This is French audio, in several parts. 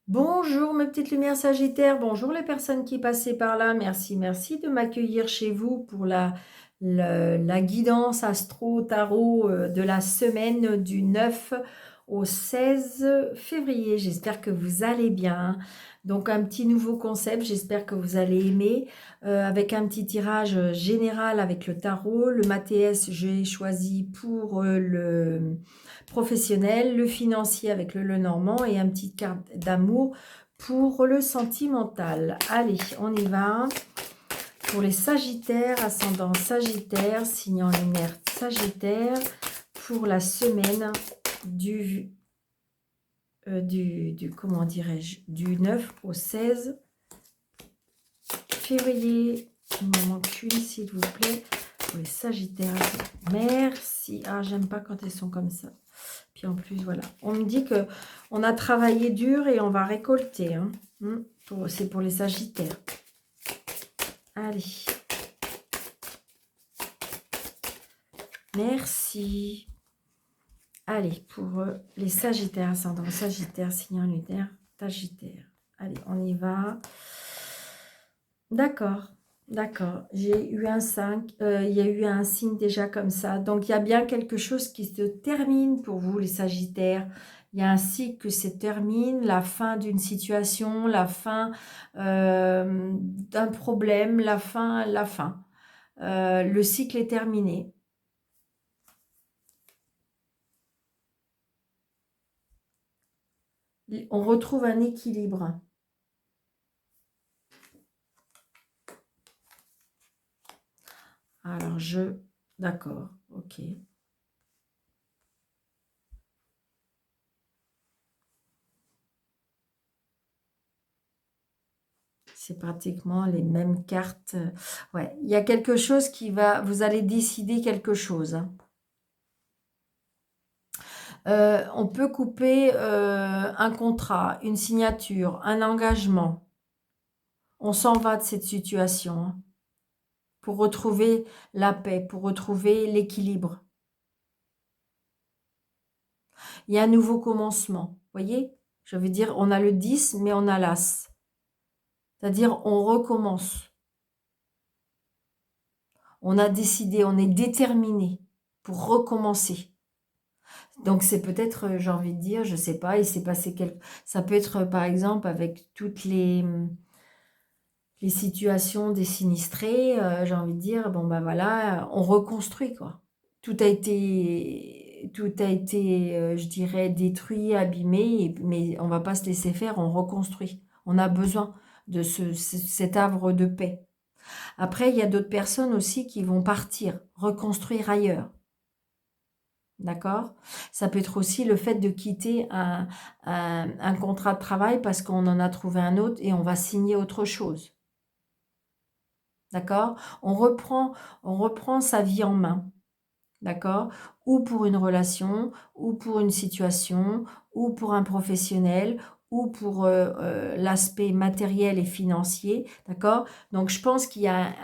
Bonjour mes petites lumières Sagittaires, bonjour les personnes qui passaient par là, merci de m'accueillir chez vous pour la guidance astro-tarot de la semaine du 9 au 16 février. J'espère que vous allez bien. Donc un petit nouveau concept, j'espère que vous allez aimer, avec un petit tirage général avec le tarot. Le MATS, j'ai choisi pour le professionnel, le financier avec le Lenormand et un petit carte d'amour pour le sentimental. Allez, on y va. Pour les Sagittaires, ascendant Sagittaire, signe en lunaire Sagittaire, pour la semaine comment dirais-je, du 9 au 16 février. Il m'en manque une, s'il vous plaît. Pour les Sagittaires, merci. Ah, j'aime pas quand elles sont comme ça. Puis en plus, voilà. On me dit que on a travaillé dur et on va récolter. Hein. C'est pour les Sagittaires. Allez. Merci. Allez, pour les Sagittaires, ascendant Sagittaire, signe en lunaire, Sagittaire. Allez, on y va. D'accord. D'accord. J'ai eu un 5. Il y a eu un signe déjà comme ça. Donc, il y a bien quelque chose qui se termine pour vous, les Sagittaires. Il y a un cycle qui se termine, la fin d'une situation, la fin d'un problème, la fin. Le cycle est terminé. On retrouve un équilibre. Alors, d'accord, ok. C'est pratiquement les mêmes cartes. Ouais, il y a quelque chose qui va... Vous allez décider quelque chose. Hein. On peut couper un contrat, une signature, un engagement. On s'en va de cette situation hein, pour retrouver la paix, pour retrouver l'équilibre. Il y a un nouveau commencement. Voyez, je veux dire, on a le 10, mais on a l'As. C'est-à-dire, on recommence. On a décidé, on est déterminé pour recommencer. Donc, c'est peut-être, j'ai envie de dire, je sais pas, il s'est passé quelque... Ça peut être, par exemple, avec toutes les situations des sinistrés, j'ai envie de dire, bon, ben voilà, on reconstruit, quoi. Tout a été je dirais, détruit, abîmé, mais on va pas se laisser faire, on reconstruit. On a besoin de cet havre de paix. Après, il y a d'autres personnes aussi qui vont partir, reconstruire ailleurs. D'accord? Ça peut être aussi le fait de quitter un contrat de travail parce qu'on en a trouvé un autre et on va signer autre chose. D'accord? On reprend sa vie en main. D'accord? Ou pour une relation, ou pour une situation, ou pour un professionnel, ou pour l'aspect matériel et financier. D'accord? Donc, je pense qu'il y a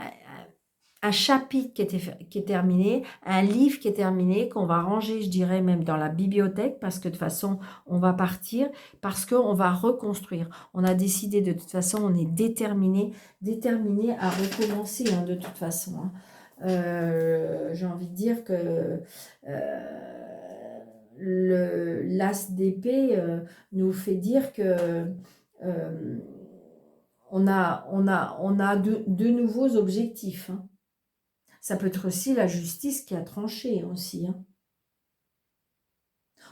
un chapitre qui est terminé, un livre qui est terminé, qu'on va ranger, je dirais, même dans la bibliothèque, parce que de toute façon, on va partir, parce qu'on va reconstruire. On a décidé, de toute façon, on est déterminé à recommencer, hein, de toute façon. Hein. J'ai envie de dire que l'as d'épée nous fait dire que on a de nouveaux objectifs. Hein. Ça peut être aussi la justice qui a tranché aussi. Hein.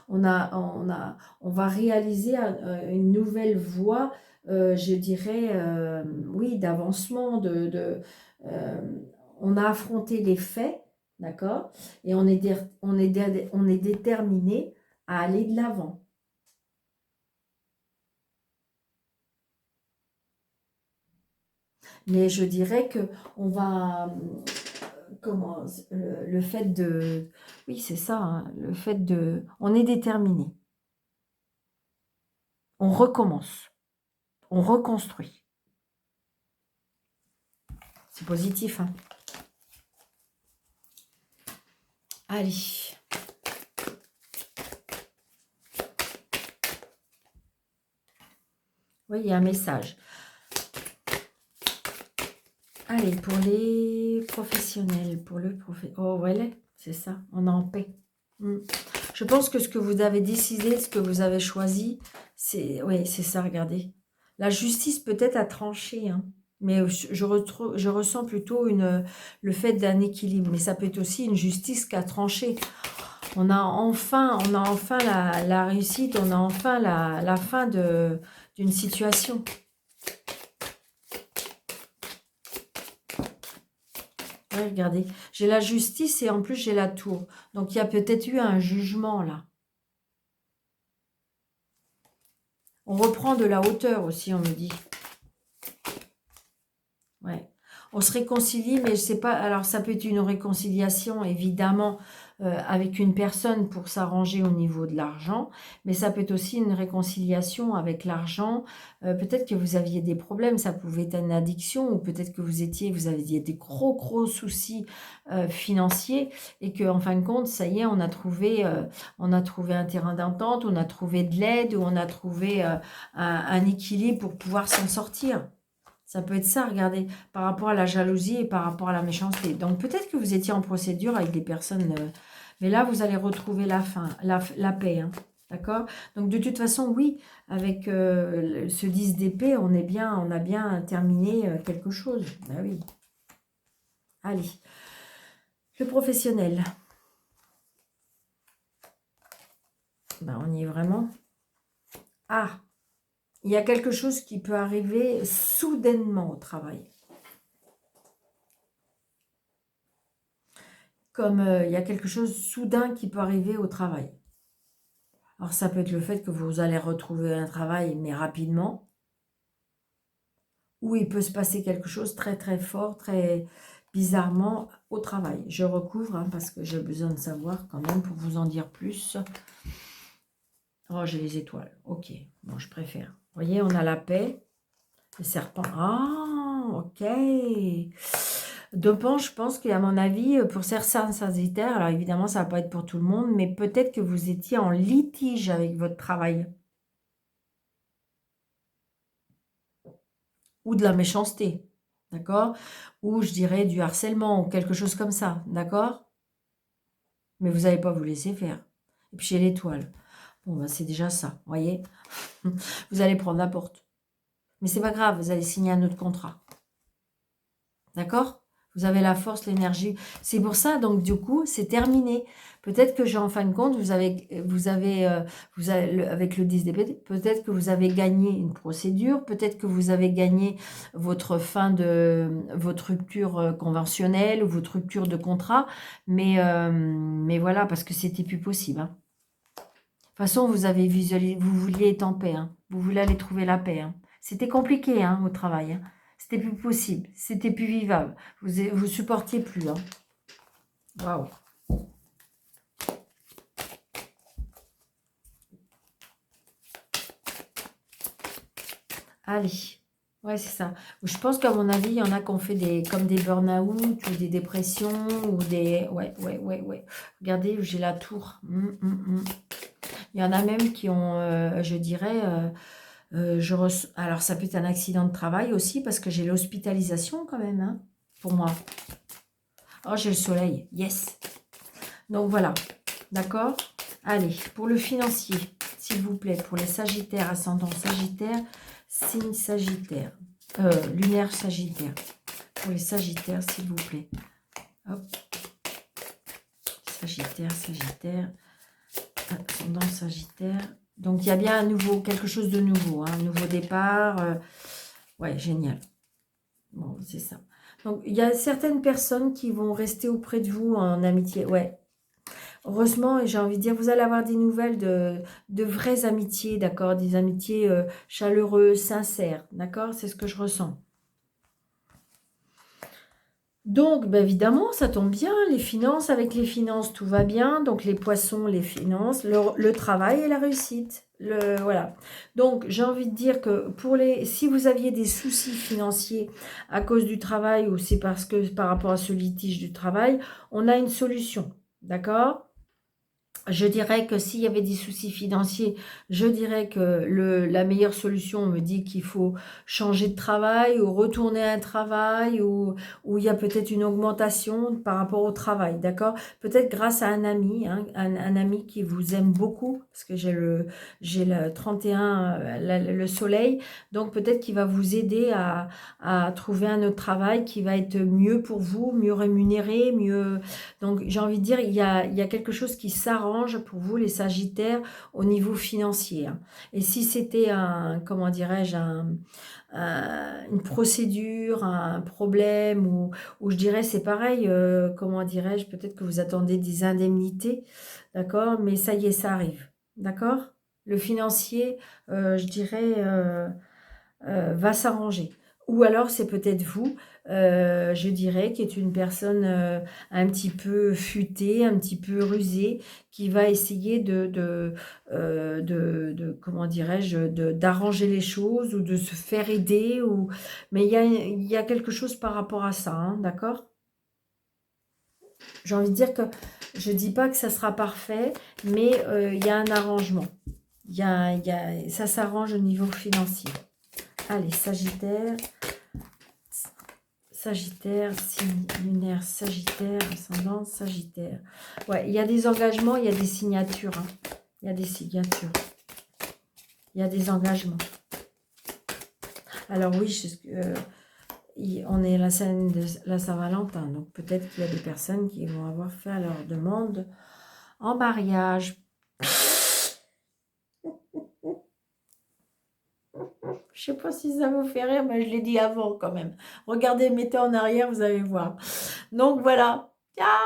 On va réaliser une nouvelle voie, je dirais, oui, d'avancement. Euh, on a affronté les faits, d'accord, et on est déterminé à aller de l'avant. Mais je dirais que on va comment le fait de oui c'est ça hein, le fait de on est déterminé, on recommence, on reconstruit, c'est positif hein. Allez, Oui, il y a un message. Allez, pour les professionnels, oh, voilà, c'est ça, on est en paix. Je pense que ce que vous avez décidé, ce que vous avez choisi, c'est oui, c'est ça, regardez. La justice peut-être a tranché, hein, mais je ressens plutôt le fait d'un équilibre, mais ça peut être aussi une justice qui a tranché. On a enfin la réussite, on a enfin la fin d'une situation. Ouais, regardez, j'ai la justice et en plus j'ai la tour. Donc il y a peut-être eu un jugement là. On reprend de la hauteur aussi, on me dit. Ouais. On se réconcilie, mais je sais pas. Alors, ça peut être une réconciliation, évidemment, avec une personne pour s'arranger au niveau de l'argent, mais ça peut être aussi une réconciliation avec l'argent. Peut-être que vous aviez des problèmes, ça pouvait être une addiction, ou peut-être que vous aviez des gros, gros soucis financiers, et que, en fin de compte, ça y est, on a trouvé un terrain d'entente, on a trouvé de l'aide, ou on a trouvé un équilibre pour pouvoir s'en sortir. Ça peut être ça, regardez, par rapport à la jalousie et par rapport à la méchanceté. Donc peut-être que vous étiez en procédure avec des personnes, mais là vous allez retrouver la fin, la paix, hein, d'accord? Donc de toute façon, oui, avec ce 10 d'épée, on a bien terminé quelque chose. Ben oui. Allez, le professionnel. Ben, on y est vraiment. Ah, il y a quelque chose qui peut arriver soudainement au travail. Comme il y a quelque chose soudain qui peut arriver au travail. Alors ça peut être le fait que vous allez retrouver un travail, mais rapidement, ou il peut se passer quelque chose très très fort, très bizarrement au travail. Je recouvre, hein, parce que j'ai besoin de savoir quand même pour vous en dire plus. Oh, j'ai les étoiles. Ok, bon, je préfère. Vous voyez, on a la paix, le serpent. Ah, ok. Donc, je pense qu'à mon avis, pour certains sagittaires, alors évidemment, ça ne va pas être pour tout le monde, mais peut-être que vous étiez en litige avec votre travail. Ou de la méchanceté, d'accord? Ou je dirais du harcèlement, ou quelque chose comme ça, d'accord? Mais vous n'allez pas vous laisser faire. Et puis j'ai l'étoile. Bon, bah, c'est déjà ça, voyez? Vous allez prendre la porte. Mais c'est pas grave, vous allez signer un autre contrat. D'accord? Vous avez la force, l'énergie. C'est pour ça, donc du coup, c'est terminé. Peut-être que, en fin de compte, avec le 10 d'épée, peut-être que vous avez gagné une procédure, peut-être que vous avez gagné votre fin de votre rupture conventionnelle ou votre rupture de contrat, mais voilà, parce que c'était plus possible, hein. De toute façon, vous avez visualisé, vous vouliez être en paix, hein. Vous voulez aller trouver la paix, hein. C'était compliqué, hein, au travail, hein. C'était plus possible, c'était plus vivable. Vous supportiez plus, hein. Waouh. Allez. Ouais, c'est ça. Je pense qu'à mon avis, il y en a qui ont fait comme des burn-out ou des dépressions ou des... Ouais, ouais, ouais, ouais. Regardez, j'ai la tour. Il y en a même qui ont, je dirais... alors, ça peut être un accident de travail aussi, parce que j'ai l'hospitalisation quand même, hein, pour moi. Oh, j'ai le soleil. Yes. Donc, voilà. D'accord? Allez, pour le financier, s'il vous plaît, pour les sagittaires, ascendant sagittaire, signe sagittaire, lunaire sagittaire. Pour les sagittaires, s'il vous plaît. Hop. Sagittaire, sagittaire, ascendant sagittaire. Donc, il y a bien quelque chose de nouveau, hein, un nouveau départ. Ouais, génial. Bon, c'est ça. Donc, il y a certaines personnes qui vont rester auprès de vous en amitié. Ouais. Heureusement, et j'ai envie de dire, vous allez avoir des nouvelles de vraies amitiés, d'accord? Des amitiés chaleureuses, sincères, d'accord? C'est ce que je ressens. Donc, ben évidemment, ça tombe bien, les finances, avec les finances, tout va bien. Donc, les poissons, les finances, le travail et la réussite. Voilà. Donc, j'ai envie de dire que si vous aviez des soucis financiers à cause du travail ou c'est parce que par rapport à ce litige du travail, on a une solution, d'accord? Je dirais que s'il y avait des soucis financiers, je dirais que la meilleure solution me dit qu'il faut changer de travail ou retourner à un travail ou il y a peut-être une augmentation par rapport au travail, d'accord? Peut-être grâce à un ami, hein, un ami qui vous aime beaucoup, parce que j'ai le 31, le soleil, donc peut-être qu'il va vous aider à trouver un autre travail qui va être mieux pour vous, mieux rémunéré, mieux donc, j'ai envie de dire, il y a quelque chose qui s'arrange pour vous, les Sagittaires, au niveau financier, hein. Et si c'était comment dirais-je, une procédure, un problème, ou je dirais, c'est pareil, comment dirais-je, peut-être que vous attendez des indemnités, d'accord? Mais ça y est, ça arrive, d'accord? Le financier, je dirais, va s'arranger. Ou alors c'est peut-être vous, je dirais, qui est une personne un petit peu futée, un petit peu rusée, qui va essayer comment dirais-je, d'arranger les choses ou de se faire aider. Mais il y a quelque chose par rapport à ça, hein, d'accord? J'ai envie de dire que je ne dis pas que ça sera parfait, mais il y a un arrangement. Ça s'arrange au niveau financier. Allez, Sagittaire. Sagittaire, signe lunaire, Sagittaire, ascendant, Sagittaire. Ouais, il y a des engagements, il y a des signatures, hein. Il y a des signatures. Il y a des engagements. Alors oui, on est la scène de la Saint-Valentin, donc peut-être qu'il y a des personnes qui vont avoir fait leur demande en mariage. Je ne sais pas si ça vous fait rire, mais je l'ai dit avant quand même. Regardez, mettez en arrière, vous allez voir. Donc voilà. Ah,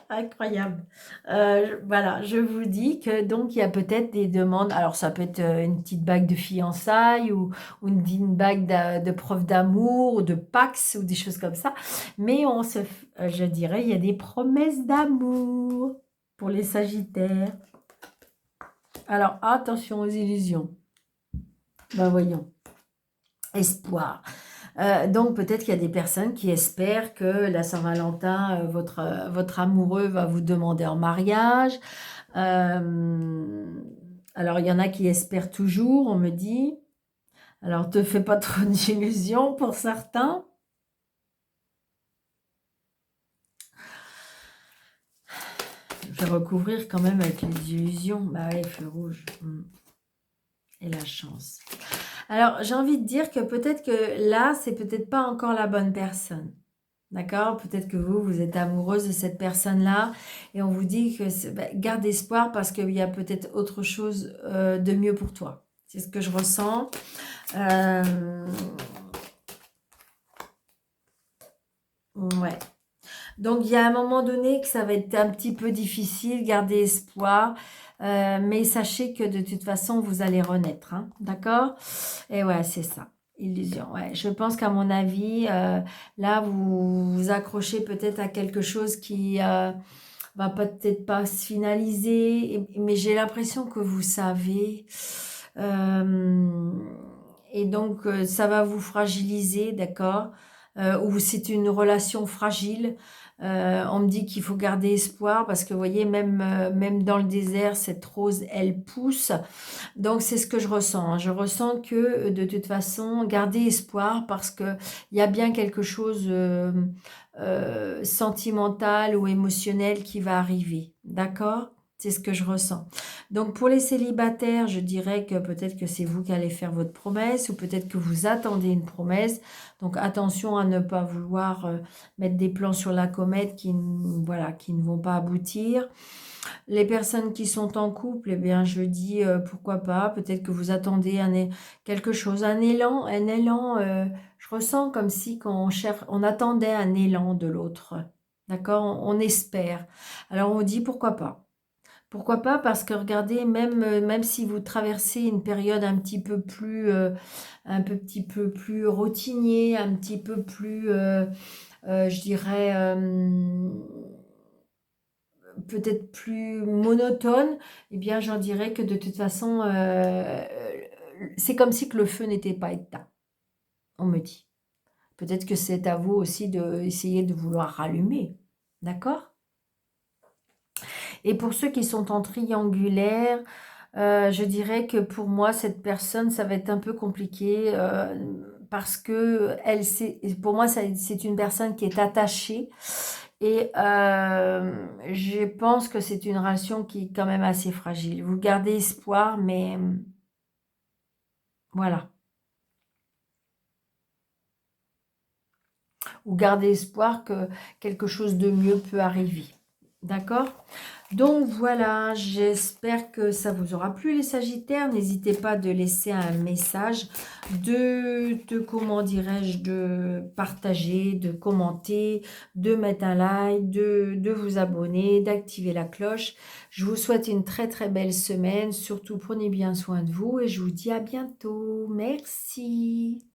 incroyable. Voilà, je vous dis que donc il y a peut-être des demandes. Alors ça peut être une petite bague de fiançailles ou une bague de preuve d'amour ou de Pax ou des choses comme ça. Mais je dirais, il y a des promesses d'amour pour les Sagittaires. Alors attention aux illusions. Ben voyons. Espoir. Donc peut-être qu'il y a des personnes qui espèrent que la Saint-Valentin, votre amoureux va vous demander en mariage. Alors il y en a qui espèrent toujours, on me dit. Alors te fais pas trop d'illusions pour certains. Je vais recouvrir quand même avec les illusions. Bah oui, feu rouge. Et la chance. Alors j'ai envie de dire que peut-être que là, c'est peut-être pas encore la bonne personne. D'accord? Peut-être que vous êtes amoureuse de cette personne-là et on vous dit que garde espoir parce qu'il y a peut-être autre chose de mieux pour toi. C'est ce que je ressens. Ouais. Donc, il y a un moment donné que ça va être un petit peu difficile, gardez espoir. Mais sachez que de toute façon, vous allez renaître, hein, d'accord? Et ouais, c'est ça. Illusion, ouais. Je pense qu'à mon avis, là, vous vous accrochez peut-être à quelque chose qui va peut-être pas se finaliser, mais j'ai l'impression que vous savez. Euh, et donc, ça va vous fragiliser, d'accord? Ou c'est une relation fragile. On me dit qu'il faut garder espoir parce que, vous voyez, même dans le désert, cette rose, elle pousse. Donc, c'est ce que je ressens, hein. Je ressens que, de toute façon, garder espoir parce qu'il y a bien quelque chose sentimental ou émotionnel qui va arriver. D'accord? C'est ce que je ressens. Donc, pour les célibataires, je dirais que peut-être que c'est vous qui allez faire votre promesse ou peut-être que vous attendez une promesse. Donc, attention à ne pas vouloir mettre des plans sur la comète voilà, qui ne vont pas aboutir. Les personnes qui sont en couple, eh bien, je dis pourquoi pas. Peut-être que vous attendez quelque chose, un élan, je ressens comme si on attendait un élan de l'autre. D'accord? On espère. Alors on dit pourquoi pas. Pourquoi pas? Parce que regardez, même si vous traversez une période petit peu plus routinier, un petit peu plus, je dirais, peut-être plus monotone, eh bien, j'en dirais que de toute façon, c'est comme si que le feu n'était pas éteint, on me dit. Peut-être que c'est à vous aussi d'essayer de vouloir rallumer, d'accord? Et pour ceux qui sont en triangulaire, je dirais que pour moi, cette personne, ça va être un peu compliqué, parce que elle, pour moi, c'est une personne qui est attachée et je pense que c'est une relation qui est quand même assez fragile. Vous gardez espoir, mais voilà. Ou garder espoir que quelque chose de mieux peut arriver. D'accord? Donc voilà, j'espère que ça vous aura plu les Sagittaires. N'hésitez pas de laisser un message, comment dirais-je, de partager, de commenter, de mettre un like, de vous abonner, d'activer la cloche. Je vous souhaite une très très belle semaine. Surtout, prenez bien soin de vous et je vous dis à bientôt. Merci.